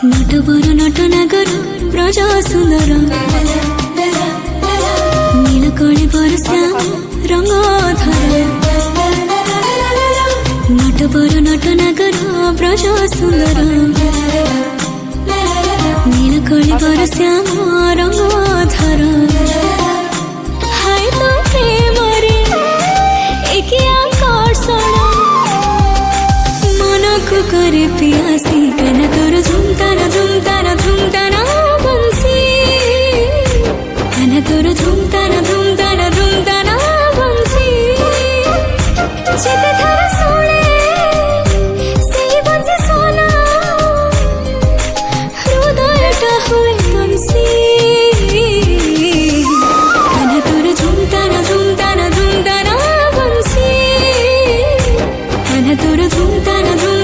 নটবর নটনাগর ব্রজ সুন্দর নীলকণি বর শ্যাম রঙ ধর নটবর নটনাগর ব্রজ সুন্দর নীলকণি বর শ্যাম রঙ ধর হায় তো প্রেমরে একি আকর্ষণ মনকু করে পিয়াসি কানা তোর ঝুমতানা ঝুমতানা ঝুমতানা বংশী কানা তোর ঝুমতানা ঝুমতানা ঝুমতানা বংশী যেতে ধারা শোনে সেই বংশী শোনা হৃদয়টা হয় বংশী কানা তোর ঝুমতানা ঝুমতানা ঝুমতানা বংশী কানা তোর ঝুমতানা ঝুম